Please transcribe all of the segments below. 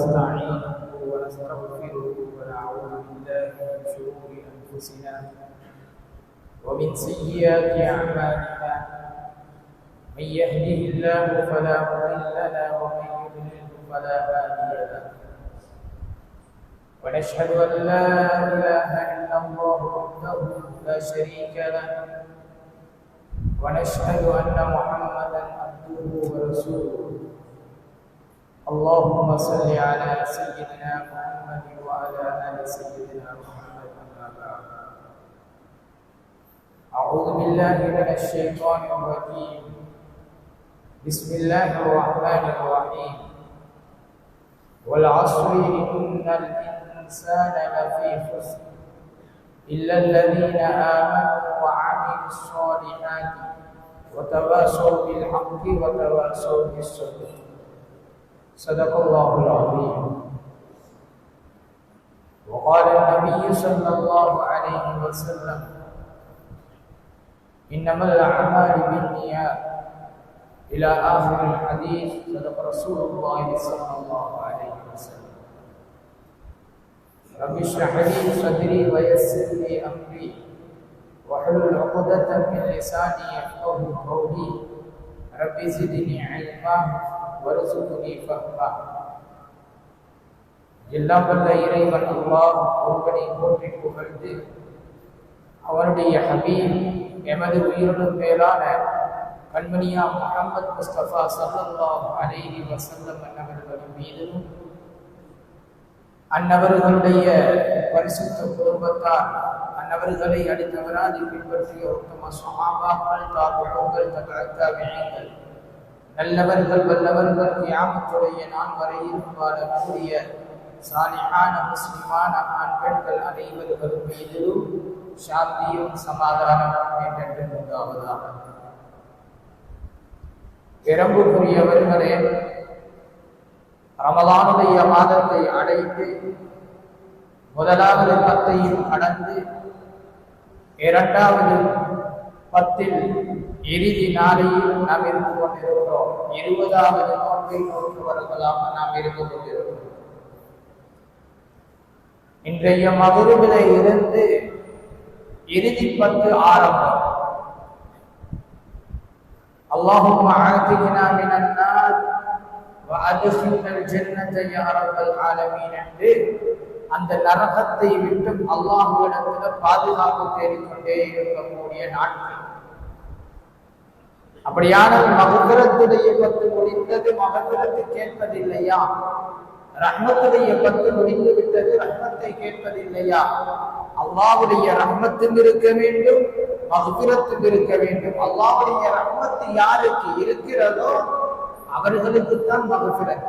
ونستعينه ونستغفره ونعوذ بالله من شرور أنفسنا ومن سيئات أعمالنا. من يهده الله فلا مضل له ومن يضلل فلا هادي له. ونشهد أن لا إله إلا الله وحده لا شريك له، ونشهد أن محمدا عبده ورسوله. اللهم صل على سيدنا محمد وعلى آل سيدنا محمد. أما بعد، أعوذ بالله من الشيطان الرجيم. بسم الله الرحمن الرحيم. والعصر إن الإنسان لفي خسر إلا الذين آمنوا وعملوا الصالحات وتواصوا بالحق وتواصوا بالصبر. صدق الله العظيم. وقال النبي صلى الله عليه وسلم: إنما الأعمال بالنيات، إلى آخر الحديث. صدق رسول الله صلى الله عليه وسلم. رب اشرح لي صدري ويسر لي أمري واحلل عقدة من لساني يفقهوا قولي. رب زدني علما وارزقني فهما. எல்லாம் வல்ல இறைவன் அல்லாஹ் ஒருவனை போற்றி புகழ்ந்து, அவனுடைய ஹபீப் எமது உயிரினும் மேலான கண்மணியா முஹம்மது முஸ்தபா ஸல்லல்லாஹு அலைஹி வஸல்லம் அன்னவர்களின் மீதும், அன்னவர்களுடைய பரிசுத்த குடும்பத்தார், அன்னவர்களை அடித்தவராதி பின்பற்றிய உத்தம ஸஹாபாக்கள், தாபிஊன்கள், தபஅத்தாபிஈன்கள், நல்லவர்கள் வல்லவர்கள், கியாமத்துடைய நாள் வரையில் வாழக்கூடிய சாலிஹான முஸ்லிமான ஆண் பெண்கள் அனைவர்களும் மீதிலும் சாந்தியும் சமாதானமும் என்றென்று உண்டாவதாக. பெரம்புக்குரியவர்களே, ரமலானுடைய மாதத்தை அடைந்து முதலாவது 10ஐயும் கடந்து இரண்டாவது 10இல் இறுதி நாளையில் நாம் இருந்து கொண்டிருக்கிறோம். 20வது நோன்பை நோக்குவர்களாக நாம் இருந்து கொண்டிருக்கிறோம். இன்றைய மக்ரிபிலே இருந்து இறுதி 10 ஆரம்பம். اللهم عاتقنا من النار وادخلنا الجنة يا رب العالمين என்று அந்த நரகத்தை விட்டு அல்லாஹ்விடத்தில் பாதுகாப்பு தேடிக்கொண்டே இருக்கக்கூடிய நாட்கள். அப்படியானால் மக்ஃபிரத்துடைய 10 முடிந்தது, மக்ஃபிரத்து கேட்பதில்லையா? ரஹ்மத்துடைய 10 முடிந்து விட்டது, ரஹ்மத்தை கேட்பதில்லையா? அல்லாஹ்வுடைய ரஹ்மத்தும் இருக்க வேண்டும், மக்ஃபிரத்தும் இருக்க வேண்டும். அல்லாஹ்வுடைய ரஹ்மத்து யாருக்கு இருக்கிறதோ அவர்களுக்கு தான் மக்ஃபிரத்.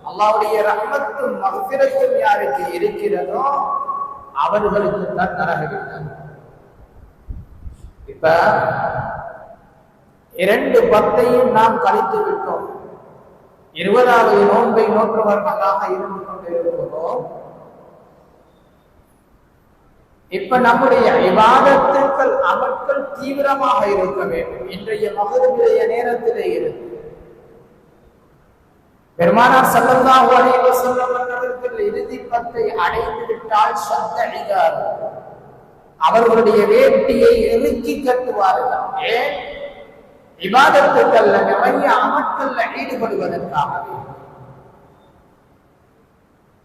அல்லாஹ்வுடைய ரஹ்மத்தும் மக்ஃபிரத்தும் யாருக்கு இருக்கிறதோ அவர்களுக்கு தான் நரகம். இப்ப 2 10ஐயும் நாம் கழித்து விட்டோம். 20வது நோன்பை நோற்றவர்களாக இருந்து கொண்டிருக்கிறோம். இப்ப நம்முடைய இபாதத்துக்கள், அமல்கள் தீவிரமாக இருக்க வேண்டும். இன்றைய மக்ரிபுடைய நேரத்திலே இருந்து பெருமானார் ஸல்லல்லாஹு அலைஹி வஸல்லம் அவர்கள் இறுதி 10ஐ அடைந்து விட்டால் ஷத்தஇதார், அவர்களுடைய வேட்டியை இறுக்கி கட்டுவார்கள். ஏன்? இபாதத்துக்கல்ல, நிறைய அமல்கள்ல ஈடுபடுவதற்காகவே.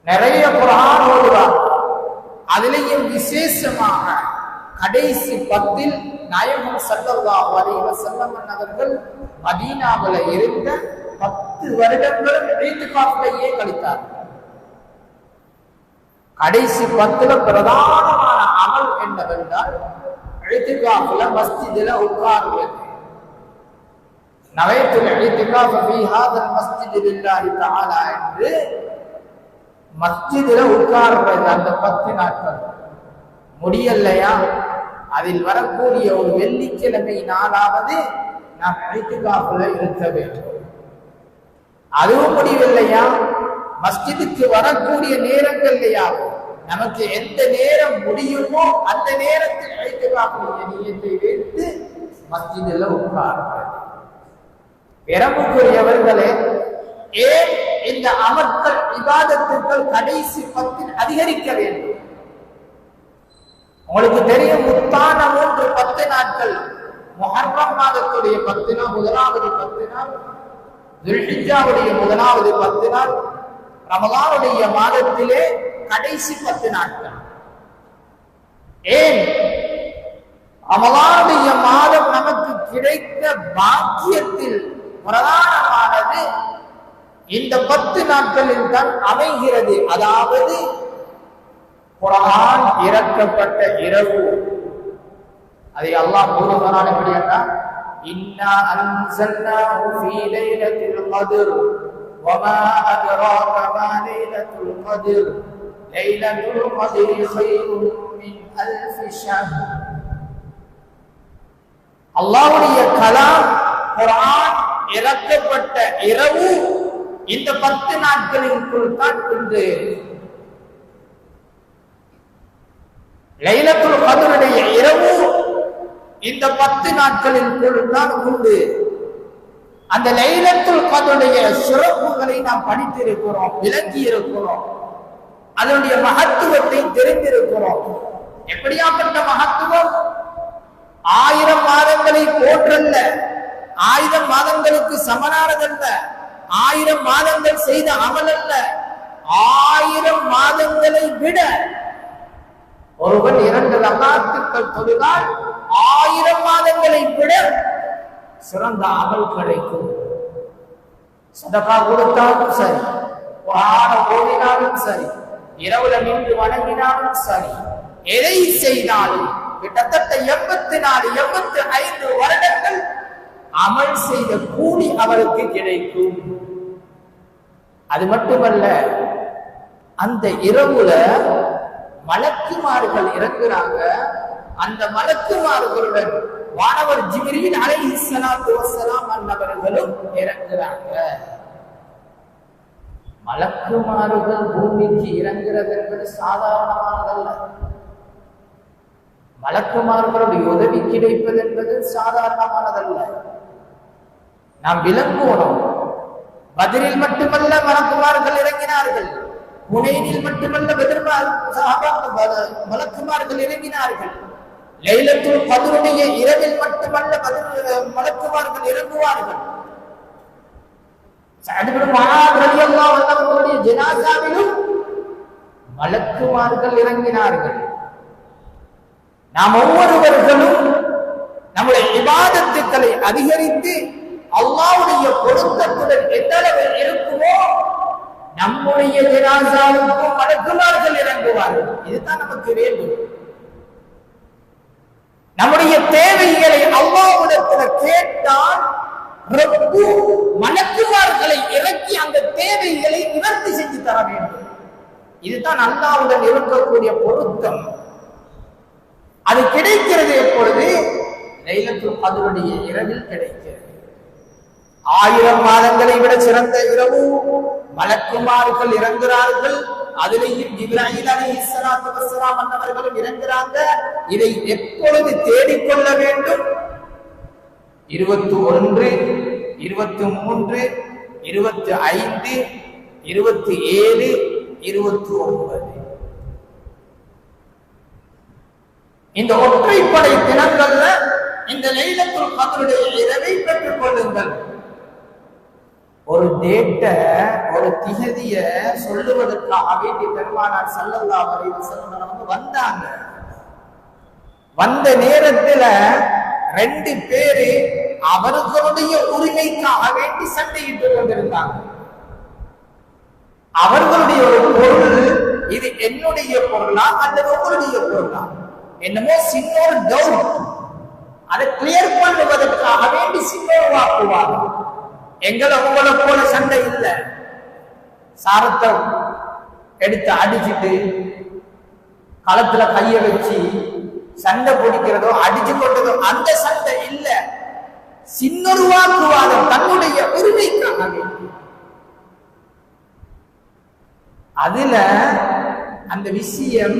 நிறைய குர்ஆன் ஓதுவாங்க. அதிலேயும் விசேஷமாக கடைசி 10இல் நாயகம் ஸல்லல்லாஹு அலைஹி வஸல்லம் அவர்கள் மதீனாவில் இருந்த 10 வருடங்களும் இத்திகாஃபிலேயே கழித்தார்கள். கடைசி 10ல பிரதானமான அமல் என்னவென்றால் இத்திகாஃபில மஸ்ஜிதில உட்கார்வது. நவைத்துல் இத்திகாஃப ஃபீ ஹாதல் மஸ்ஜித் லில்லாஹி தஆலா என்று மஸ்ஜிதில உட்கார்றது. அந்த 10 நாட்கள் முடியலையா, அதில் வரக்கூடிய ஒரு வெள்ளிக்கிழமை நாளாவது நாம் இத்திகாஃபில இருக்க வேண்டும். அதுவும் முடியவில்லையா, மஸ்ஜிதுக்கு வரக்கூடிய நேரங்கள்லையாவது நமக்கு எந்த நேரம் முடியுமோ அந்த நேரத்தில் இத்திகாஃபுடைய நியத்தை வைத்து மஸ்ஜிதில் உட்கார்வது. பெறமுக்குரியவர்களே, ஏன் இந்த அமல்கள் இபாதத்து நாட்கள் கடைசி 10 அதிகரிக்க வேண்டும். உங்களுக்கு தெரியும், முத்தான 10 நாட்கள் முஹர்ரம் மாதத்துடைய 10 நாள், முதலாவது 10 நாள், துல்ஹிஜ்ஜாவுடைய முதலாவது 10 நாள், ரமலானுடைய மாதத்திலே கடைசி 10 நாட்கள். ஏன்? ரமலானுடைய மாதம் நமக்கு கிடைத்த பாக்கியத்தில் பிரதானமானது இந்த 10 நாட்களில் தான் அமைகிறது. அதாவது குர்ஆன் இறக்கப்பட்ட இரவு. அதை அல்லாஹ் கூறுகிறான் எப்படி என்றால், இன்னா அன்ஸல்னாஹு ஃபீ லைலத்தில் கத்ர் வமா அத்ராக மா லைலத்துல் கத்ர் லைலத்துல் கத்ரி ഖൈറുம் மின் அல்ஃபி ஷஹர். அல்லாஹ்வுடைய கலாம் குர்ஆன் இறக்கப்பட்ட இரவு இந்த 10 நாட்களிற்குள் தான் உண்டு. லைலத்துல் கத்ருடைய இரவு இந்த 10 நாட்களிற்குள் தான் உண்டு. அந்த லைலத்துல் கத்ருடைய சிறப்புகளை நாம் படித்திருக்கிறோம், விளங்கி இருக்கிறோம், அதனுடைய மகத்துவத்தை தெரிந்திருக்கிறோம். எப்படியாப்பட்ட மகத்துவம்? 1000 மாதங்களை போன்றல்ல, 1000 மாதங்களுக்கு சமனானதல்ல, 1000 மாதங்கள் செய்த அமல் அல்ல, 1000 மாதங்களை விட ஒருவன் 2 ரகாத்துக்கள் தொழுதால் 1000 மாதங்களை விட சிறந்த அமல் கிடைக்கும். சதகா கொடுத்தாலும் சரி, குர்ஆன் ஓதினாலும் சரி, இரவுல நின்று வணங்கினாலும் சரி, எதை செய்தாலும் கிட்டத்தட்ட 84 85 வருடங்கள் அமல் செய்த கூலி அவருக்கு கிடைக்கும். அது மட்டுமல்ல, அந்த இரவுல மலக்குமார்கள் இறங்குறாங்க. அந்த மலக்குமார்களுடன் வானவர் ஜிப்ரீல் அலைஹிஸ்ஸலாத்து வஸ்ஸலாம் அன்னவர்களும் இறங்குறாங்க. மலக்குமார்கள் பூமிக்கு இறங்குறது என்பது சாதாரணமானதல்ல. மலக்குமார்களுடைய உதவி கிடைப்பது என்பது சாதாரணமானதல்ல. நாம் விளங்குவோம். பத்ரில் மட்டுமல்ல மலக்குமார்கள் இறங்கினார்கள், ஹுனைனில் மட்டுமல்ல மலக்குமார்கள் இறங்கினார்கள். லைலத்துல் கத்ருடைய இரவில் மட்டுமல்ல மலக்குமார்கள் இறங்குவார்கள். சஅத் இப்னு முஆத் ரலியல்லாஹு அன்ஹு அவர்களுடைய ஜனாஸாவிலும் மலக்குமார்கள் இறங்கினார்கள். நாம் ஒவ்வொருவர்களும் நம்முடைய இபாதத்துக்களை அதிகரித்து அல்லாஹ்வுடைய பொருத்தத்துடன் எந்தளவு இருக்குமோ நம்முடைய ஜனாஸாவுக்கும் மலக்குமார்கள் இறங்குவார்கள். இதுதான் நமக்கு வேண்டும். நம்முடைய தேவைகளை அல்லாஹ்விடத்தில் கேட்டால் ரப்பு மலக்குமார்களை இறக்கி அந்த தேவைகளை நிவர்த்தி செஞ்சு தர வேண்டும். இதுதான் அல்லாஹ்வுடன் இருக்கக்கூடிய பொருத்தம். அது கிடைக்கிறது எப்பொழுது? லைலத்துல் கத்ருடைய இரவில் கிடைக்கிறது. 1000 மாதங்களை விட சிறந்த இரவு. மலக்குமார்கள் இறங்குகிறார்கள். அதிலேயும் ஜிப்ரீல் அலைஹிஸ்ஸலாத்து வஸ்ஸலாம் அன்னவர்களும் இறங்குறாங்க. இதை எப்பொழுது தேடிக்கொள்ள வேண்டும்? 21, 23, 25, 27, 29 இந்த ஒற்றைப்படை தினங்கள்ல இந்த லைலத்துல் கத்ருடைய இரவை பெற்றுக் கொள்ளுங்கள். ஒரு டேட்ட, ஒரு திகதிய சொல்லுவதற்காக வேண்டி பெருமானார் ஸல்லல்லாஹு அலைஹி வஸல்லம் வந்தாங்க. வந்த நேரத்துல 2 பேரு அவர்களுடைய உரிமைக்காக வேண்டி சண்டையிட்டுக் கொண்டிருந்தாங்க. அவர்களுடைய ஒரு பொருள், இது என்னுடைய பொருளா அல்லது உங்களுடைய பொருளா என்னமோ சின்ன ஒரு டவுட், அதை கிளியர் பண்ணுவதற்காக வேண்டி சின்னவாக்குவாங்க. எங்களை உங்களை போல சண்டை இல்லை. சாரத்தை எடுத்து அடிச்சுட்டு களத்துல கைய வச்சு சண்டை பிடிக்கிறதோ அடிச்சு கொண்டதோ அந்த சண்டை இல்ல. சின்னொரு வாக்குவாதம், தன்னுடைய உரிமைக்காக வேண்டி. அதுல அந்த விஷயம்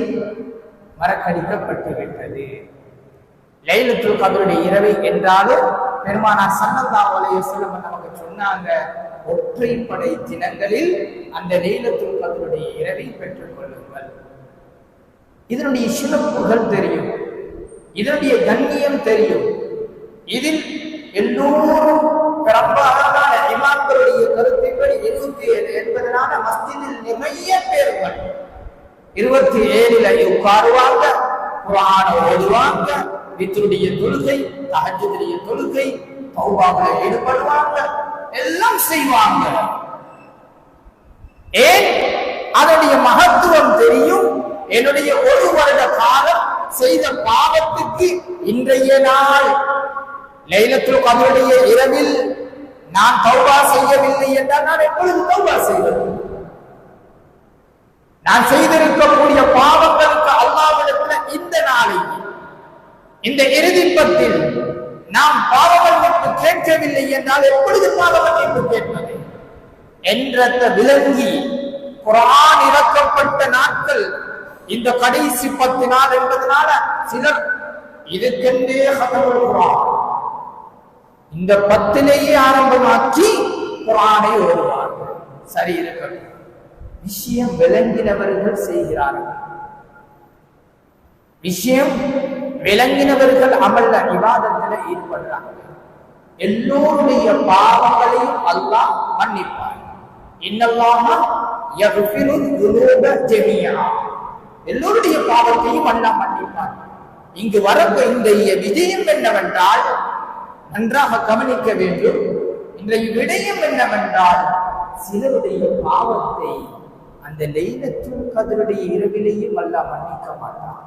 மறக்கடிக்கப்பட்டு விட்டது. லைலத்துல் கத்ருடைய இரவு என்றாலும் பெருமானார் ஸல்லல்லாஹு அலைஹி வஸல்லம் நமக்கு சொன்னாங்க, ஒற்றைப்படை தினங்களில் அந்த லைலத்துல் கத்ருடைய இரவை பெற்றுக் கொள்ளுங்கள். இதனுடைய சிறப்புகள் தெரியும், இதனுடைய கண்ணியம் தெரியும். இதில் எல்லோரும் பிரபலமான இமாம்களுடைய கருத்தின்படி 27 என்பதனால மஸ்ஜிதில் நிறைய பேர்கள் 27 உட்காருவாங்க, குர்ஆன் ஓதுவாங்க, வித்ருடைய தொழுகை, தஹஜ்ஜுடைய தொழுகை, தௌபாவில் ஈடுபடுவாங்க, எல்லாம் செய்வாங்க. ஏன்? அதனுடைய மகத்துவம் தெரியும். என்னுடைய ஒரு வருட காலம் செய்த பாவத்துக்கு இன்றைய நாள் லைலத்துல் கத்ருடைய இரவில் நான் தௌபா செய்யவில்லை என்றால் நான் எப்பொழுது தௌபா செய்வது? நான் செய்திருக்கக்கூடிய பாவங்களுக்கு அல்லாஹ்விடத்தில் இந்த நாளில் இந்த இறுதிப்பத்தில் நாம் பாவ மன்னிப்பு கேட்கவில்லை என்றால் எப்பொழுது பாவ மன்னிப்பு கேட்பது என்றத விளங்கி குர்ஆன் இறக்கப்பட்ட நாட்கள் இந்த கடைசி 10 நாள் என்பதனால சிலர் இதுக்கென்றே ஹதமுல் குர்ஆன் இந்த 10லேயே ஆரம்பமாக்கி குர்ஆனை ஓதுவார்கள். சரி இருக்கட்டும், விஷயம் விளங்கினவர்கள் செய்கிறார்கள். விஷயம் விளங்கினவர்கள் அமல்ல இபாதத்துல ஈடுபடுறாங்க. எல்லோருடைய பாவங்களையும் அல்லாஹ் மன்னிப்பார். இன்னல்லாஹ யக்ஃபிரு ذுனூப ஜமீஆ, எல்லோருடைய பாவத்தையும் அல்லாஹ் மன்னிப்பார். இங்கு வரக்கூடிய விஜயம் என்னவென்றால் நன்றாக கவனிக்க வேண்டும். இன்றைய விடயம் என்னவென்றால் சிலருடைய பாவத்தை அந்த லைலத்துல் கத்ருடைய இரவிலேயும் அல்லாஹ் மன்னிக்க மாட்டார்.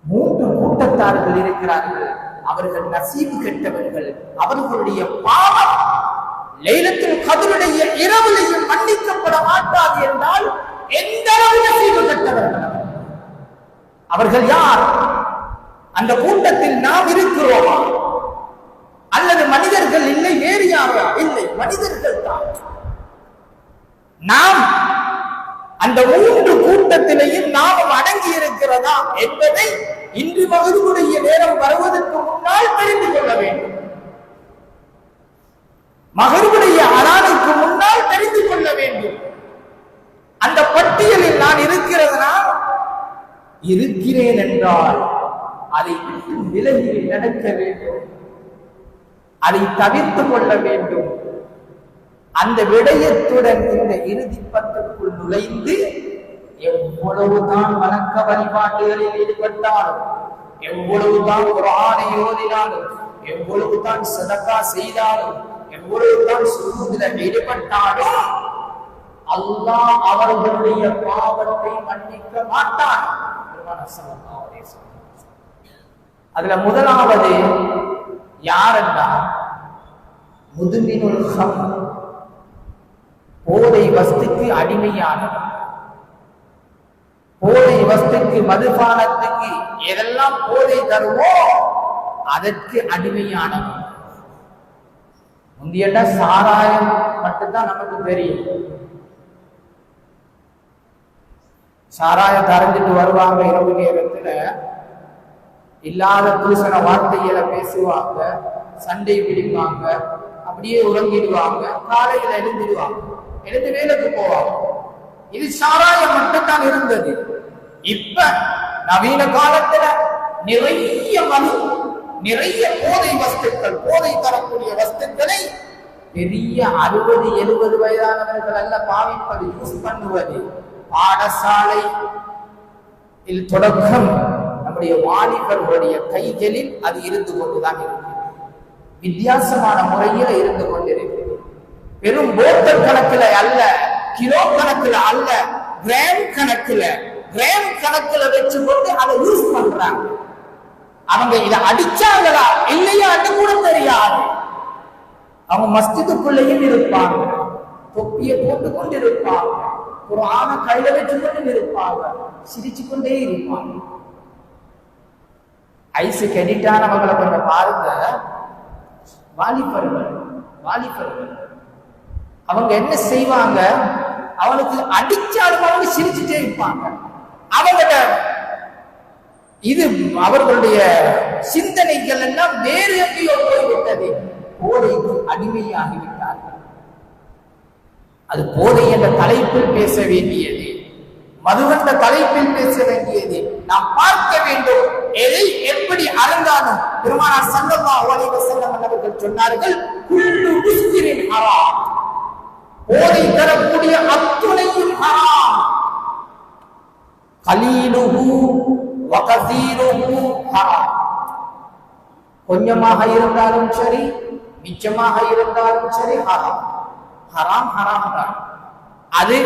3 கூட்டத்தார்கள் இருக்கிறார்கள். அவர்கள் நசீபு கெட்டவர்கள். அவர்களுடைய பாவம் லைலத்துல் கத்ருடைய இரவிலேயும் மன்னிக்கப்பட மாட்டாது என்றால் எந்த அளவு நசீபு கெட்டவர்கள் அவர்கள் யார்? அந்த கூட்டத்தில் நாம் இருக்கிறோமா? அல்லது மனிதர்கள் இல்லை, வேறு யாரா? இல்லை, மனிதர்கள் தான். நாம் அந்த 3 கூட்டத்திலேயும் நாமும் அடங்கி இருக்கிறதா என்பதை இன்று மகரிபுடைய நேரம் வருவதற்கு முன்னால் தெரிந்து கொள்ள வேண்டும். மகரிபுடைய அரானுக்கு முன்னால் தெரிந்து கொள்ள வேண்டும். அந்த பட்டியலில் நான் இருக்கிறதா? இருக்கிறேன் என்றால் அதை விலகி நடக்க வேண்டும், அதை தவிர்த்து கொள்ள வேண்டும். அந்த விடயத்துடன் இந்த இறுதி 10க்குள் நுழைந்து எவ்வளவுதான் வணக்க வழிபாடுகளில் ஈடுபட்டாலும், எவ்வளவுதான் குர்ஆனை ஓதினாலும், எவ்வளவுதான் சதகா செய்தாலும், எவ்வளவுதான் சுஜூதில் ஈடுபட்டாலும் அல்லாஹ் அவர்களுடைய பாவத்தை மன்னிக்க மாட்டான். அதுல முதலாவது யாரென்னா முதுமினுல் ஹம்ர், போதை வஸ்துக்கு அடிமையானவர். போதை வஸ்துக்கு, மதுபானத்துக்கு எதெல்லாம் போதை தருமோ அதற்கு அடிமையானவர். முந்தியண்டா சாராயம் மட்டும்தான் நமக்கு தெரியும். சாராயம் தரைஞ்சிட்டு வருவாங்க, இரவு நேரத்துல இல்லாத தூசண வார்த்தைகளை பேசுவாங்க, சண்டை பிடிப்பாங்க, அப்படியே உறங்கிடுவாங்க, காலையில எழுந்திடுவாங்க, எழுந்து வேலைக்கு போவாங்க. இது சாராயம் மட்டும்தான் இருந்தது. இப்ப நவீன காலத்துல நிறைய மது, நிறைய போதை வஸ்துக்கள், போதை தரக்கூடிய வஸ்துக்களை பெரிய 60-70 வயதானவர்கள் அல்ல பாவிப்பது, யூஸ் பண்ணுவது. பாடசாலை தொடக்கம் நம்முடைய வாலிபர்களுடைய கைகளில் அது இருந்து கொண்டுதான் இருக்கு. வித்தியாசமான முறையில் இருந்து கொண்டிருக்கிறது. பெரும் போத்தல் கணக்குல அல்ல, கிலோ கணக்குல அல்ல, கிராம் கணக்குல வச்சு கொண்டு அதை யூஸ் பண்றாங்க. அவங்க இதை அடிச்சாங்களா இல்லையா அது கூட தெரியாது. அவங்க மஸ்ஜிதுக்குள்ளேயும் இருப்பாங்க, தொப்பியை போட்டு கொண்டு இருப்பாங்க, குர்ஆனை கையில வச்சு கொண்டு இருப்பாங்க, சிரிச்சு கொண்டே இருப்பாங்க. ஐசு கெடிட்டானவங்களை கொஞ்சம் பாருங்க. வாலிபர்கள் அவங்க என்ன செய்வாங்க? அவனுக்கு அடிச்சாலும் அவங்க சிரிச்சுட்டே இருப்பாங்க. அவங்கள இது அவர்களுடைய சிந்தனைகள் எல்லாம் வேறு எங்கேயோ போய்விட்டது. போதைக்கு அடிமையாகிவிட்டார். அது போதை என்ற தலைப்பில் பேச வேண்டியது, மதுவென்ற தலைப்பில் பேச வேண்டியது. நாம் பார்க்க வேண்டும் எதை எப்படி அருந்தாலும். பெருமானார் ஸல்லல்லாஹு அலைஹி வஸல்லம் அவர்கள் சொன்னார்கள், குல்லு முஸ்கிரின் ஹராம், போதை தரக்கூடிய அத்துணையும் ஹராம். கலீலுஹு வ கஸீருஹு ஹராம். கொஞ்சமாக இருந்தாலும் சரி, மிச்சமாக இருந்தாலும் சரி, ஹராம். ஹராம் ஹராம் தான். அது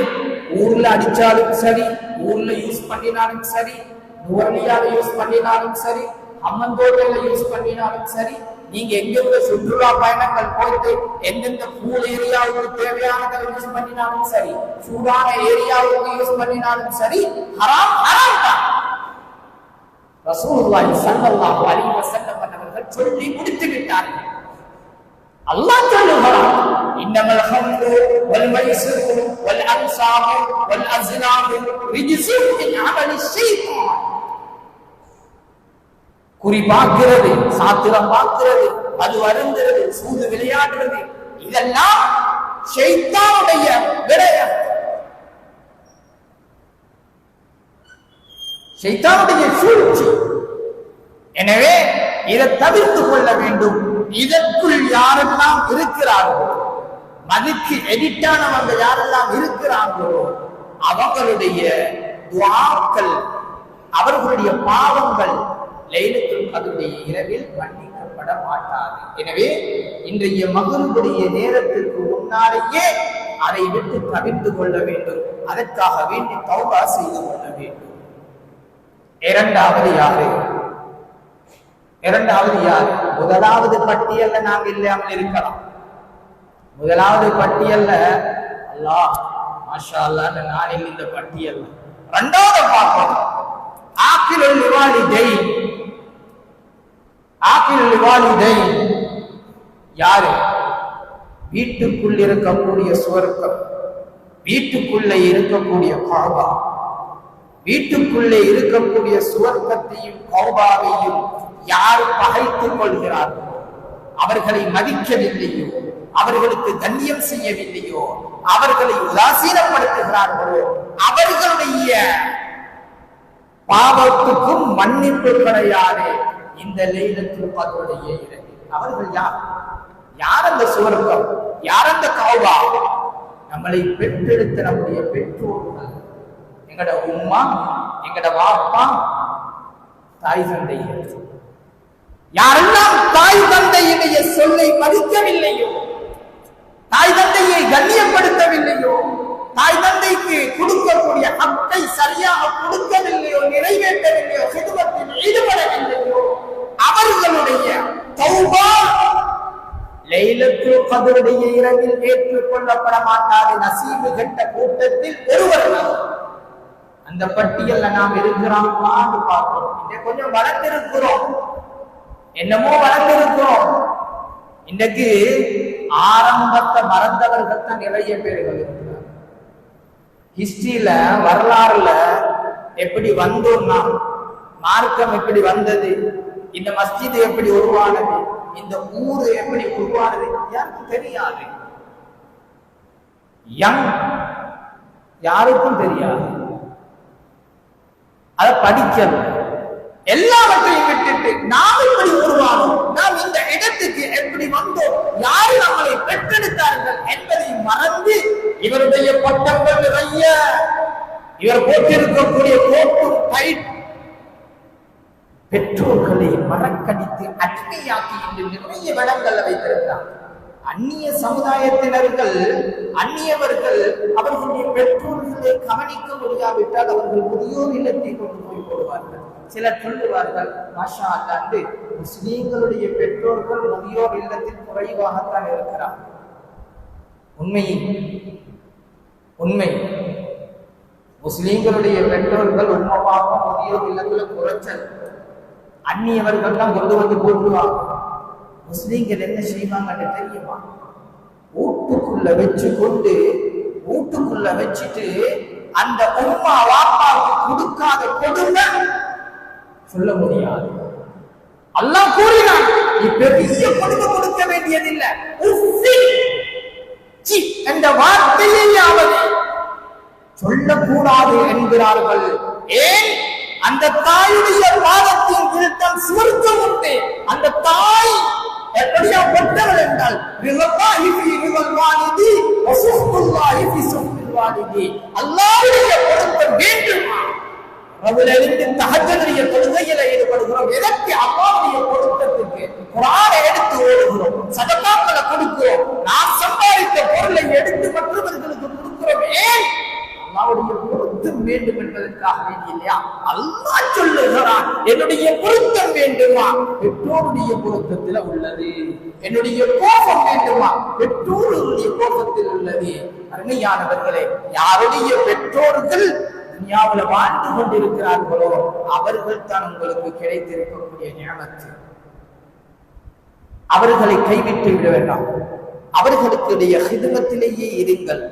ஊர்ல அடிச்சாலும் சரி, ஊர்ல யூஸ் பண்ணினாலும் சரி, நுவர்லியால யூஸ் பண்ணினாலும் சரி, அம்மந்தோட்டையில யூஸ் பண்ணினாலும் சரி, நீங்க எங்க சுற்றுலா பயணங்கள் போயிட்டு எந்தெந்த கூல் ஏரியாவுக்கு தேவையானதை யூஸ் பண்ணினாலும் சரி, சூடான ஏரியாவுக்கு யூஸ் பண்ணினாலும் சரி, ஹராம் ஹராம் தான். ரசூலுல்லாஹி ஸல்லல்லாஹு அலைஹி வஸல்லம் அவர்கள் சொல்லி முடித்து விட்டார்கள். அல்லாஹ் சொல்லுகிறார், இன்னமல் ஹம்ரு வல் மைஸிரு வல் அன்சாபு வல் அஸ்லாமு ரிஜ்ஸுன் மின் அமலி ஷைத்தான். குறி பார்க்கிறது, சாத்திரம் பார்க்கிறது, அது வருந்துறது, சூது விளையாடுறது, இதெல்லாம் ஷைத்தானுடைய விடயம், ஷைத்தானுடைய சூழ்ச்சி. எனவே இதை தவிர்த்து கொள்ள வேண்டும். இதற்குள் யாரெல்லாம் இருக்கிறார்களோ, மதுக்கு எடிட்டானவங்க யாரெல்லாம் இருக்கிறார்களோ, அவங்களுடைய துஆக்கள், அவர்களுடைய பாவங்கள் லைலத்துல் கத்ருடைய இரவில் மன்னிக்கப்பட மாட்டாது. எனவே இன்றைய மக்ரிபுடைய நேரத்திற்கு முன்னாலேயே அதை விட்டு தவிர்த்து கொள்ள வேண்டும். அதற்காக வேண்டி தௌபா செய்து கொள்ள வேண்டும். இரண்டாவது யாரு? முதலாவது பட்டியல்ல நாங்க இல்லாமல் இருக்கலாம். முதலாவது பட்டியல்ல அல்லாஹ் மாஷா அல்லாஹ் நாளில் இந்த பட்டியல். இரண்டாவது பார்ப்போம், ஆக்கிலுல் லிவாலிதைன். யாரு? வீட்டுக்குள் இருக்கக்கூடிய சுவர்க்கம், வீட்டுக்குள்ளே இருக்கக்கூடிய கஅபா, வீட்டுக்குள்ளே இருக்கக்கூடிய சுவர்க்கத்தையும் கஅபாவையும் யார் பகைத்துக் கொள்கிறார்களோ, அவர்களை மதிக்கவில்லையோ, அவர்களுக்கு கண்ணியம் செய்யவில்லையோ, அவர்களை உதாசீனப்படுத்துகிறார்களோ, அவர்களுடைய பாவத்துக்கும் மன்னிப்பு கிடையாது இந்த லைலத்துல் கத்ருடைய இரவில். அவர்கள் யார்? யார் அந்த சுவர்க்கம்? யார் அந்த கஅபா? நம்மளை பெற்றெடுத்த நம்முடைய பெற்றோர்கள், எங்கட உம்மா, எங்கட வாப்பா, தாய் தந்தை. யாரெல்லாம் தாய் தந்தையினுடைய சொல்லை மதிக்கவில்லையோ, தாய் தந்தையை கண்ணியப்படுத்தவில்லையோ, தாய் தந்தைக்கு கொடுக்கக்கூடிய ஹக்கை சரியாக கொடுக்கவில்லையோ, நிறைவேற்றவில்லையோ, ஹிதுமத்தில் ஈடுபடவில்லையோ, அவர்களுடைய தௌபா லைலத்துல் கத்ருடைய இரவில் ஏற்றுக்கொள்ளப்பட மாட்டாது. நசீபு கெட்ட கூட்டத்தில் ஒருவர். அந்த பட்டியல்ல நாம் இருக்கிறோம்னு பார்க்கிறோம். இன்னைக்கு கொஞ்சம் வளர்ந்திருக்கிறோம், என்னமோ வளர்ந்திருக்கிறோம். இன்னைக்கு ஆரம்பத்தை மறந்தவர்கள் தான் நிறைய பேர்கள் இருக்கிறார். ஹிஸ்டரியில, வரலாறுல எப்படி வந்தோம்னா, மார்க்கம் எப்படி வந்தது, இந்த மஸ்ஜித் எப்படி உருவானது, இந்த ஊரு எப்படி உருவானது யாருக்கும் தெரியாது. யாருக்கும் தெரியாது. அதை படிக்கணும். எல்லாவற்றையும் விட்டுட்டு நாம் எப்படி உருவானோம், நாம் இந்த இடத்துக்கு எப்படி வந்தோம், யாரு நம்மளை பெற்றெடுத்தார்கள் என்பதை மறந்து இவருடைய பட்டங்கள் நிறைய, இவர் போட்டிருக்கக்கூடிய கோட்டும் டைட், பெற்றோர்களை மறக்கடித்து அடிமையாக்கி இன்று நிறைய இடங்கள்ல வைத்திருக்கிறார். அந்நிய சமுதாயத்தினர்கள், அந்நியவர்கள் அவர்களுடைய பெற்றோர்களை கவனிக்க முடியாவிட்டால் அவர்கள் முதியோர் இல்லத்தை கொண்டு போய் போடுவார்கள். சிலர் சொல்லுவார்கள், மாஷா அல்லாஹ், முஸ்லீம்களுடைய பெற்றோர்கள் முதியோர் இல்லத்தில் குறைவாகத்தான் இருக்கிறார். உண்மை. முஸ்லீம்களுடைய பெற்றோர்கள் உண்மையாக முதியோர் இல்லத்தில் குறைச்சல். அந்நியவர்கள் தான் கொண்டு வந்து போட்டுவாங்க. முஸ்லீம்கள் என்ன செய்வாங்கன்னு தெரியுமா? வீட்டுக்குள்ள வச்சு கொண்டு, வீட்டுக்குள்ள வச்சுட்டு அந்த உம்மா வாப்பாவுக்கு கொடுக்காத கொடுமை சொல்ல முடியாது. அல்லாஹ் கூறினான், நீ பெரிய கொடுமை கொடுக்க வேண்டியதில்லை, சி என்ற வார்த்தையாவது சொல்லக்கூடாது என்கிறார்கள். ஏன்? அந்த தாயுடைய பாதத்தின் விருத்தம் சுவர்க்கம் உண்டு. அந்த தாய் எப்படியா பெற்றவள் என்றால் அல்லாஹ்வுடைய பொருத்தம் வேண்டுமா? ரவிலிருந்து தஹஜ்ஜுடைய தொழுகையில ஈடுபடுகிறோம். எதற்கு? அல்லாஹ்வுடைய பொருத்தத்துக்கு. குர்ஆனை எடுத்து ஓடுகிறோம், சதகாக்களை கொடுக்கிறோம், நாம் சம்பாதித்த பொருளை எடுத்து மற்றவர்களுக்கு கொடுக்கிறோம். ஏன்? அல்லாஹ்வுடைய பொருத்தம் வேண்டும் என்பதற்காக வேண்டி இல்லையா? அல்லாஹ் சொல்லுகிறான், என்னுடைய பொருத்தம் வேண்டுமா? பெற்றோருடைய பொருத்தத்தில் உள்ளது. என்னுடைய கோபம் வேண்டுமா? பெற்றோருடைய கோபத்தில் உள்ளது. அருமையானவர்களே, யாருடைய பெற்றோர்கள் துன்யாவுல வாழ்ந்து கொண்டிருக்கிறார்களோ அவர்கள் தான் உங்களுக்கு கிடைத்திருக்கக்கூடிய நியமத்து. அவர்களை கைவிட்டு விட வேண்டாம். அவர்களுடைய ஹிதமத்திலேயே இருங்கள்.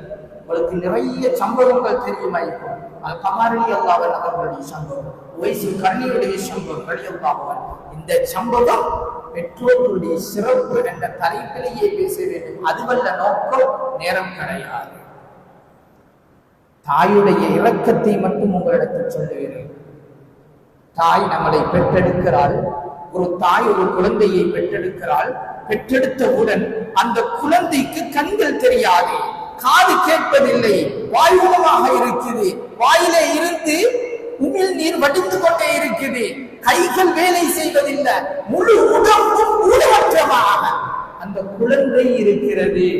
உங்களுக்கு நிறைய சம்பவங்கள் தெரியுமா இருக்கும். அல்-கமாரி அல்லாஹ் அவர்களுடைய சம்பவம், உவைஸ் கர்ணியுடைய சம்பவம், ரலியல்லாஹு. இந்த சம்பவம் பெற்றோர்களுடைய சிறப்பு என்ற தலைப்பிலேயே பேச வேண்டும். அதுவல்ல நோக்கம், நேரம் கிடையாது. தாயுடைய இரக்கத்தை மட்டும் உங்களிடத்தில் சொல்லுகிறேன். தாய் நம்மளை பெற்றெடுக்கிறாள். ஒரு தாய் ஒரு குழந்தையை பெற்றெடுக்கிறாள். பெற்றெடுத்தவுடன் அந்த குழந்தைக்கு கண்கள் தெரியாது, காது கேட்பதில்லை, வாயுமாக இருக்குது, வாயிலே இருந்து உமிழ் நீர் வடிந்து கொண்டே இருக்குது, கைகள் வேலை செய்வதில்லை, முழு உடம்பும் ஊனமற்றமாக அந்த குழந்தை இருக்கிறது.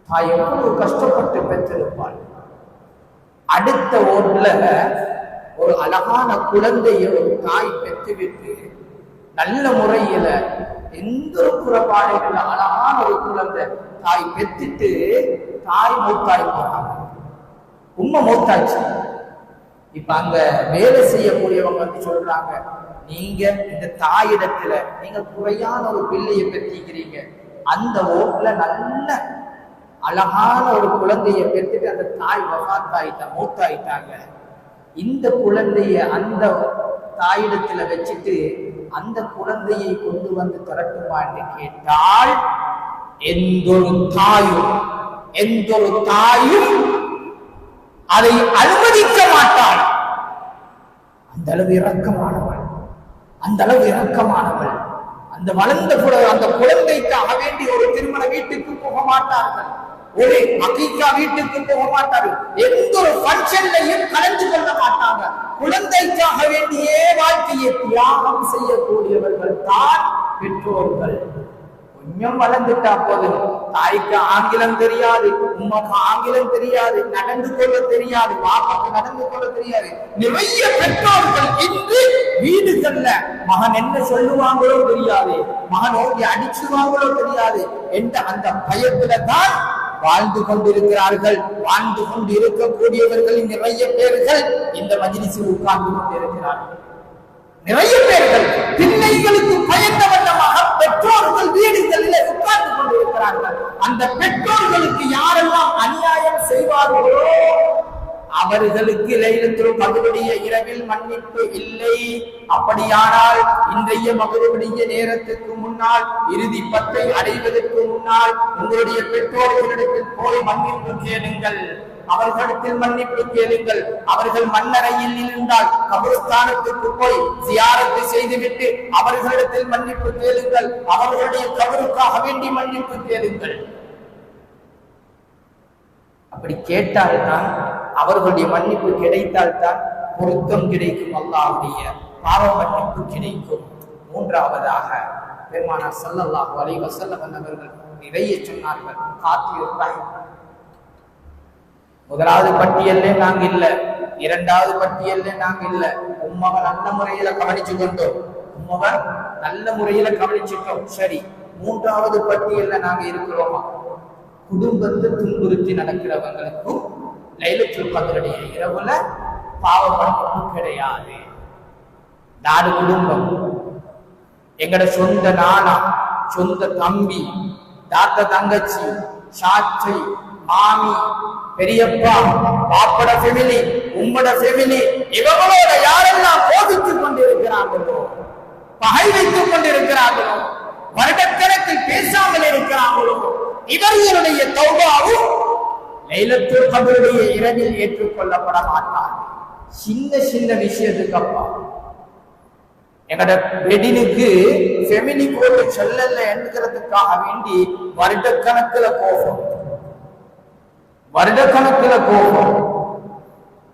தாய் எவ்வளவு கஷ்டப்பட்டு பெற்றிருப்பாள். அடுத்த ஓட்டுல ஒரு அழகான குழந்தையை ஒரு தாய் பெற்றுவிட்டு நல்ல முறையில எந்த ஒரு குறைபாடுகள் அழகான ஒரு குழந்தை தாய் பெற்றுட்டு தாய் மூத்தாய் போறாங்க, உண்மை மூத்தாச்சு. இப்ப அங்க வேலை செய்யக்கூடியவங்க வந்து சொல்றாங்க, நீங்க இந்த தாயிடத்துல நீங்க குறையான ஒரு பிள்ளையை பெற்றிக்கிறீங்க, அந்த ஓட்டுல நல்ல அழகான ஒரு குழந்தைய பெற்றுட்டு அந்த தாய் மூத்தாயிட்டாங்க. இந்த குழந்தைய அந்த தாயிடத்துல வச்சுட்டு அந்த குழந்தையை கொண்டு வந்து தரட்டுமான்னு கேட்டால் எந்த ஒரு தாயும் அதை அனுமதிக்க மாட்டாள். அந்த அளவு இரக்கமானவள், அந்த அளவு இரக்கமானவள். அந்த வளர்ந்த அந்த குழந்தைக்காக வேண்டி ஒரு திருமண வீட்டுக்கு போக மாட்டார்கள், ஒரு அகீகா வீட்டுக்கு போக மாட்டார்கள், எந்த ஒரு ஃபங்க்ஷன்லையும் கலந்து கொள்ள மாட்டாங்க. குழந்தைக்காக வேண்டியே வாழ்க்கையை தியாகம் செய்யக்கூடியவர்கள் தான் பெற்றோர்கள். கொஞ்சம் வளர்ந்துட்டா போதும், தாய்க்கு ஆங்கிலம் தெரியாது, உமக்கு ஆங்கிலம் தெரியாது, நடந்து கொள்ள தெரியாது, பாப்பாக்கு நடந்து கொள்ள தெரியாது. நிறைய பெற்றோர்கள் இன்று வீடுகள்ல மகன் என்ன சொல்லுவாங்களோ தெரியாது, மகன் ஓடி அடிச்சுவாங்களோ தெரியாது என்ற அந்த பயத்துல தான் வாழ்ந்து கொண்டிருக்கிறார்கள். வாழ்ந்து கொண்டு இருக்கக்கூடியவர்களின் நிறைய பேர்கள் இந்த மஜ்லிஸில் உட்கார்ந்து கொண்டிருக்கிறார்கள். நிறைய பேர்கள் பிள்ளைகளுக்கு பயந்த வண்ணமாக பெற்றோர்கள் வீடுகளில் உட்கார்ந்து கொண்டிருக்கிறார்கள். அந்த பெற்றோர்களுக்கு யாரெல்லாம் அநியாயம் செய்வார்களோ அவர்களுக்கு லைலத்துல் கத்ருடைய இரவில் மன்னிப்பு இல்லை. அப்படியானால் இன்றைய மக்ரிபுடைய நேரத்துக்கு முன்னால், இறுதி 10 அடைவதற்கு முன்னால் உங்களுடைய பெற்றோர்களிடத்தில் போய் மன்னிப்பு கேளுங்கள், அவர்களிடத்தில் மன்னிப்பு கேளுங்கள். அவர்கள் மண்ணறையில் இருந்தால் கபருஸ்தானத்துக்கு போய் ஜியாரத்து செய்துவிட்டு அவர்களிடத்தில் மன்னிப்பு கேளுங்கள், அவர்களுடைய கபருக்காக வேண்டி மன்னிப்பு கேளுங்கள். அப்படி கேட்டால்தான், அவர்களுடைய மன்னிப்பு கிடைத்தால்தான் பொருத்தம் கிடைக்கும், அல்லாஹ்வுடைய பாவ மன்னிப்பு கிடைக்கும். மூன்றாவதாக பெருமானார் ஸல்லல்லாஹு அலைஹி வஸல்லம் அவர்கள் நிறைய சொன்னார்கள், காத்திருப்பாய். முதலாவது பட்டியல்ல நாங்க இல்ல, இரண்டாவது பட்டியல்ல நாங்க இல்ல. உம்மவை நல்ல முறையில கவனிச்சு கொண்டோம், உம்மவை நல்ல முறையில கவனிச்சுட்டோம், சரி. மூன்றாவது பட்டியல்ல நாங்க இருக்கிறோமா? குடும்பத்தை துன்புறுத்தி நடக்கிறவங்களுக்கும் லைலத்துல் கத்ருடைய இரவுல பாவ மன்னிப்பு கிடையாது. நாடு குடும்பம், எங்கட சொந்த நானா, சொந்த தம்பி, தாத்தா தங்கச்சி, சாட்சி, மாமி, பெரியப்பா, பாப்பட ஃபேமிலி, உம்மட ஃபேமிலி, இவங்களோட யாரெல்லாம் கோபித்துக் கொண்டிருக்கிறார்களோ, பகை வைத்துக் கொண்டிருக்கிறார்களோ, வருடக்கணக்கில் பேசாமல் இருக்கிறாங்களோ இவர்களுடைய தௌபாவும் லைலத்துல் கத்ருடைய இரவில் ஏற்றுக்கொள்ளப்பட மாட்டாது. சின்ன சின்ன விஷயத்துக்கு அப்பா எங்கட வெடினுக்கு ஃபெமிலி கோட் சொல்லல என்கிறதுக்காக வேண்டி வருடக்கணக்கில் கோபம்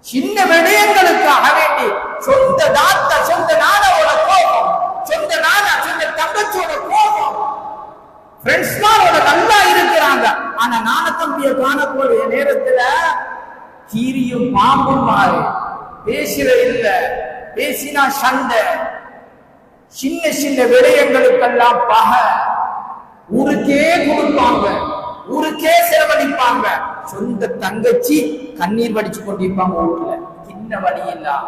சின்ன விடயங்களுக்காக வேண்டி சொந்த தாத்தா சொந்த நானாவோட கோபம், சொந்த நானா சொந்த தங்கச்சியோட கோபம். ஃப்ரெண்ட்ஸ்மாரோட நல்லா இருக்கிறாங்க, ஆனா நான தம்பிய காணக்கூடிய நேரத்துல கீரியும் பாம்பும் மாறி பேசுற இல்ல, பேசினா சண்டை. சின்ன சின்ன விடயங்களுக்கெல்லாம் பகை, ஊருக்கே கொடுப்பாங்க, ஊருக்கே செலவழிப்பாங்க. சொந்த தங்கச்சி கண்ணீர் வடிச்சு கொண்டிருப்பாங்க வீட்டுல, சின்ன வழி இல்லாம.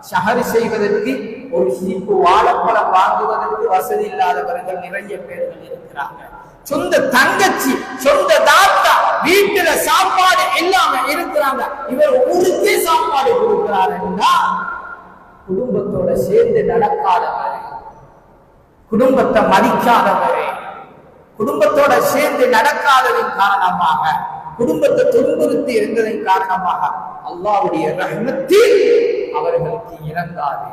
ஷஹர் செய்வதற்கு ஒரு சீப்பு வாழைப்பழம் வாங்குவதற்கு வசதி இல்லாதவர்கள் நிறைய பேர்கள் இருக்கிறாங்க. சொந்த தங்கச்சி சொந்த தாத்தா வீட்டுல சாப்பாடு இல்லாம இருக்கிறாங்க, இவர் ஊருக்கே சாப்பாடு கொடுக்கிறாருன்னா குடும்பத்தோட சேர்ந்து நடக்காதவர், குடும்பத்தை மதிக்காதவரே, குடும்பத்தோட சேர்ந்து நடக்காததின் காரணமாக, குடும்பத்தை துன்புறுத்தி இருந்ததன் காரணமாக அல்லாஹ்வுடைய ரஹ்மத்தில் அவர்களுக்கு இறங்காது.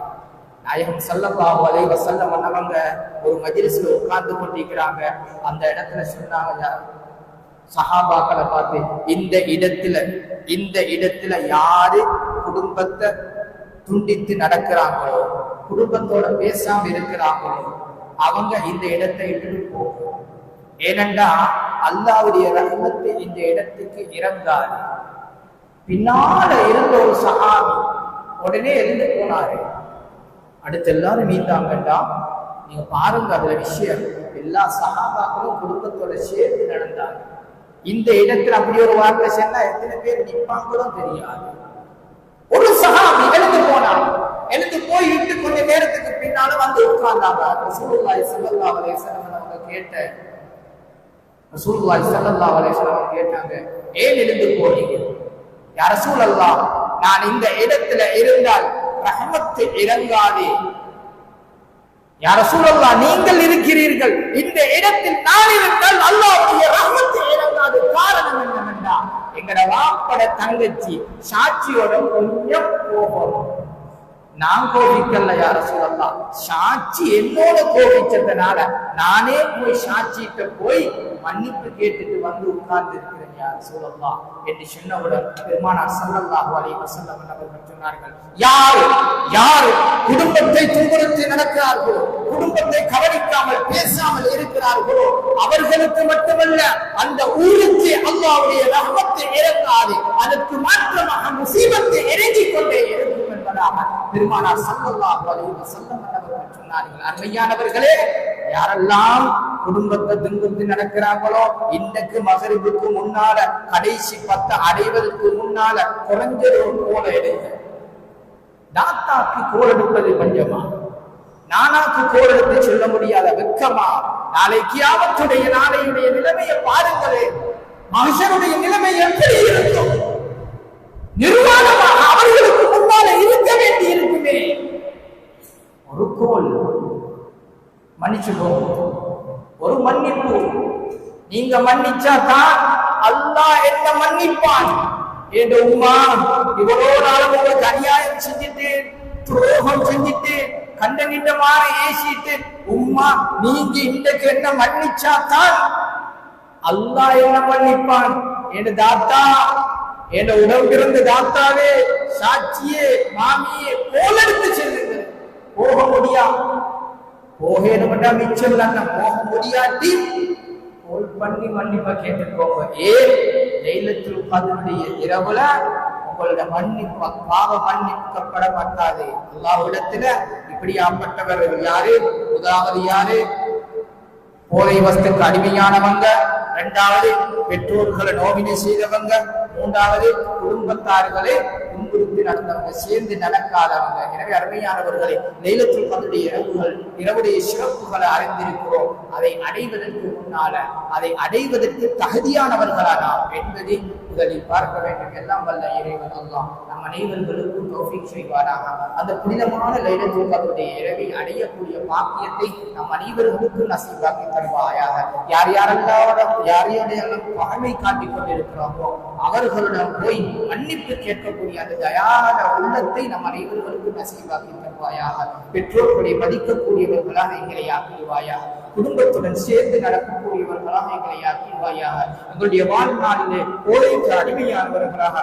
நாயகம் ஸல்லல்லாஹு அலைஹி வஸல்லம் அவங்க ஒரு மஜ்லிஸ்ல உட்கார்ந்து கொண்டிருக்கிறாங்க. அந்த இடத்துல சொன்னாங்க சஹாபாக்களை பார்த்து, இந்த இடத்துல யாரு குடும்பத்தை துண்டித்து நடக்கிறாங்களோ, குடும்பத்தோட பேசாம இருக்கிறாங்களோ அவங்க இந்த இடத்தை விட்டு போகும். ஏனென்றா அல்லாஹ்வுடைய ரஹ்மத்து இந்த இடத்துக்கு இறங்காது. பின்னால இருந்த ஒரு சஹாபி உடனே எழுந்து போனாரு. அடுத்து எல்லாரும் மீந்தாங்கண்டா, நீங்க பாருங்க அதுல விஷயம், எல்லா சஹாபாக்களும் குடும்பத்தோட சேர்ந்து நடந்தாங்க. இந்த இடத்துல அப்படி ஒரு வார்த்தை சொன்னா எத்தனை பேர் நிற்பாங்களோ தெரியாது. ஒரு சஹாபி எழுந்து போனாங்க, எழுந்து போய் விட்டு கொஞ்ச நேரத்துக்கு பின்னால வந்து உட்கார்ந்தாங்க. ரசூலுல்லாஹி ஸல்லல்லாஹு அலைஹி வஸல்லம் அவங்க கேட்டாங்க, ஏன் எழுந்து போனீங்க? யா ரசூலல்லாஹ், நான் இந்த இடத்துல இருந்தால் ரஹ்மத்து இறங்காதே. யா ரசூலல்லாஹ், நீங்கள் இருக்கிறீர்கள், இந்த இடத்தில் நான் இருந்தால் அல்லாஹ்வுடைய ரஹ்மத்து இறங்காது. காரணம் என்னவென்றா, எங்கட வாப்பட தங்கச்சி சாட்சியோட கொஞ்சம் கோபம். நான் கோபிக்கல யா ரசூலல்லாஹ், சாட்சி என்னோட கோபிச்சதுனால நானே போய் சாட்சிட்ட போய் மன்னிப்பு கேட்டுட்டு வந்து உட்கார்ந்து இருக்கிறேன் யா ரசூலல்லாஹ் என்று சொன்னவுடன் பெருமானார் ஸல்லல்லாஹு அலைஹி வஸல்லம் அவர்கள் சொன்னார்கள், யாரு குடும்பத்தை துன்புறுத்தி நடக்கிறார்களோ, குடும்பத்தை கவனிக்காமல் பேசாமல் இருக்கிறார்களோ அவர்களுக்கு மட்டுமல்ல அந்த ஊருக்கு அல்லாஹ்வுடைய ரஹ்மத்து இறங்காது, அதற்கு மாற்றமாக முசீபத்தை இறங்கிக் கொண்டே இருக்கும் என்பதாக பெருமானார் ஸல்லல்லாஹு அலைஹி வஸல்லம் அவர்கள் சொன்னார்கள். அருமையானவர்களே, யாரெல்லாம் குடும்பத்தை துன்புறுத்தி நடக்கிறாங்களோ, இன்றைக்கு மகரிபுக்கு முன்னால கடைசி 10 அடைவதற்கு முன்னால குறைஞ்சது ஒரு கோல எடுங்க. தாத்தாக்கு கோல் எடுப்பது பஞ்சமா, நானாக்கு கோல் எடுத்து சொல்ல முடியாத வெக்கமா? நாளை கியாமத்துடைய நாளையுடைய நிலைமையை பாருங்களே, மனுஷனுடைய நிலைமை எப்படி இருக்கும்? நிர்வாணமாக அவர்களுக்கு முன்னால இருக்க வேண்டி இருக்குமே. ஒரு கோல் மன்னிச்சுக்கோ, ஒரு மன்னிப்பு நீங்க மன்னிச்சாதான் அல்லாஹ் என்ன மன்னிப்பான். என் உம்மா இவ்வளோ நாளும் உங்களுக்கு அநியாயம் செஞ்சுட்டு, துரோகம் செஞ்சுட்டு, கண்டனிட்டமான ஏசிட்டு, உம்மா நீங்க இன்றைக்கு என்ன மன்னிச்சாதான் அல்லாஹ் என்ன மன்னிப்பான். என் தாத்தா, என் உடம்பு பிறந்த தாத்தாவே, சாட்சியே, மாமியே, கோலெடுத்து செல்லுங்க. போக முடியாது, போகணும்னா மிச்சம் இல்லைன்னா போக முடியாட்டி கோல் பண்ணி மன்னிப்பா கேட்டுக்கோங்க. ஏன் லைலத்துல் கத்ருடைய இரவுல உங்களோட மன்னிப்பு பாவ மன்னிக்கப்பட மாட்டாது. அல்லாஹ்விடத்துல இப்படியாப்பட்டவர்கள் யாரு? முதலாவது யாரு? போதை வஸ்துக்கு அடிமையானவங்க, இரண்டாவது பெற்றோர்களை நோவினை செய்தவங்க, மூன்றாவது குடும்பத்தார்களை துன்புறுத்தி நடந்தவங்க, சேர்ந்து நடக்காதவங்க. எனவே அருமையானவர்களை, லைலத்துல் கத்ருடைய இரவுடைய சிறப்புகளை அறிந்திருக்கிறோம். அதை அடைவதற்கு முன்னால அதை அடைவதற்கு தகுதியானவர்களா நாம் என்பதை முதலில் பார்க்க வேண்டும். எல்லாம் வல்ல இறைவன் அல்லாஹ் நம் அனைவர்களுக்கும் தௌஃபீக் செய்வாராக. அந்த புனிதமான லைலத்துல் கத்ருடைய இரவை அடையக்கூடிய பாக்கியத்தை நம் அனைவர்களுக்கும் நசீபாக்கி தருவாயாக. யார் யாரெல்லாம் பகைமை காட்டிக் கொண்டிருக்கிறோமோ அவர்களிடம் போய் மன்னிப்பு கேட்கக்கூடிய அந்த தயார உள்ளத்தை நம் அனைவர்களுக்கும் நசீபாக்கி தருவாயாக. பெற்றோர்களை மதிக்கக்கூடியவர்களாக எங்களை ஆக்கிடுவாயாக. குடும்பத்துடன் சேர்ந்து நடக்கக்கூடியவர்களாக எங்களை ஆக்கிடுவாயாக. எங்களுடைய வாழ்நாளிலே போதைக்கு அடிமையானவர்களாக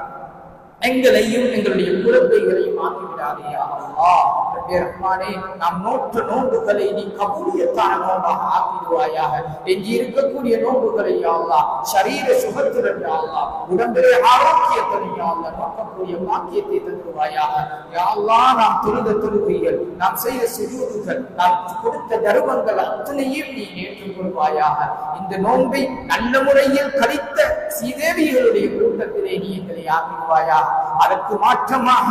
எங்களையும் எங்களுடைய குழந்தைகளையும் ஆக்கிவிடாதே அல்லாஹ். ரஹ்மானே, நாம் நோற்ற நோன்புகளை நீ கபூலியத்தான நோன்பாக ஆக்கிடுவாயாக. எஞ்சி இருக்கக்கூடிய நோன்புகளை யா அல்லாஹ் சரீர சுகத்துடன் யா அல்லாஹ் உடம்பிலே ஆரோக்கியத்துடன் யா அல்லாஹ் நோக்கக்கூடிய பாக்கியத்தை தருவாயாக. யா அல்லாஹ் நாம் தொழுத தொழுகைகள், நாம் செய்த சுஜூதுகள், நாம் கொடுத்த தர்மங்கள் அத்தனையும் நீ ஏற்றுக்கொள்வாயாக. இந்த நோன்பை நல்ல முறையில் கழித்த சீதேவிகளுடைய கூட்டத்திலே நீ எங்களை ஆக்கிடுவாயாக. அதற்கு மாற்றமாக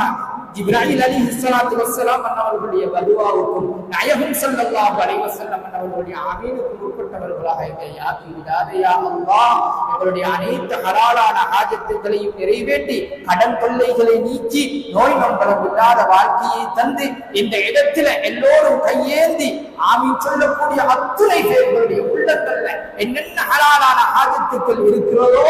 ஜிப்ராயில் அலைஹிஸ்ஸலாத்து வஸ்ஸலாம் அவர்களுடைய பதுவாவுக்கும் நாயகம் ஸல்லல்லாஹு அலைஹி வஸல்லம் அவர்களுடைய ஆமீனுக்கும் உட்பட்டவர்களாக எங்களை ஆக்கி விடாதே யா அல்லாஹ். எங்களுடைய அனைத்து ஹலாலான ஹாஜத்துகளையும் நிறைவேற்றி கடன் தொல்லைகளை நீக்கி நோய் நம்பலம் இல்லாத வாழ்க்கையை தந்து இந்த இடத்துல எல்லோரும் கையேந்தி ஆமீன் சொல்லக்கூடிய அத்துணை பேர்களுடைய உள்ளங்கள்ல என்னென்ன ஹலாலான ஹாஜத்துக்கள் இருக்கிறதோ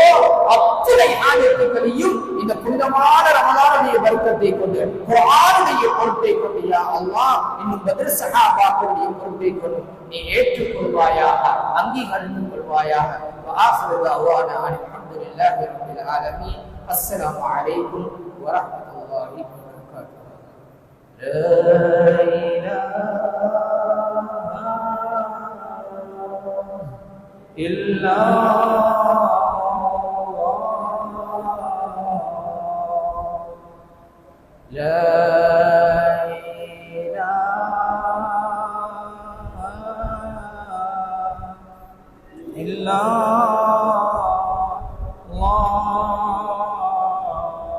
அத்துணை ஹாஜத்துக்களையும் இந்த புனிதமான ரமலானுடைய பரக்கத்தை கொண்டு குர்ஆனுடைய பொருட்டை கொண்டு யா அல்லாஹ் இன்னும் பத்ர் சஹாபாக்களுடைய பொருட்டை கொண்டு நீ ஏற்றுக்கொள்வாயாக, அங்கீகரித்துக் கொள்வாயாக. வஆஃபிரு தஅவானா அல்ஹம்துலில்லாஹி ரப்பில் ஆலமீன். அஸ்ஸலாமு அலைக்கும் வரஹ்மத்துல்லாஹி வபரகாத்துஹு. லா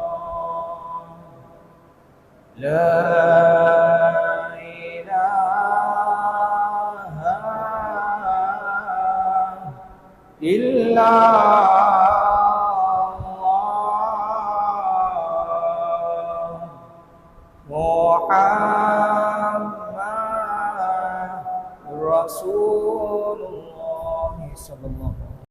இலாஹா இல்லல்லாஹ் Rasulullah sallallahu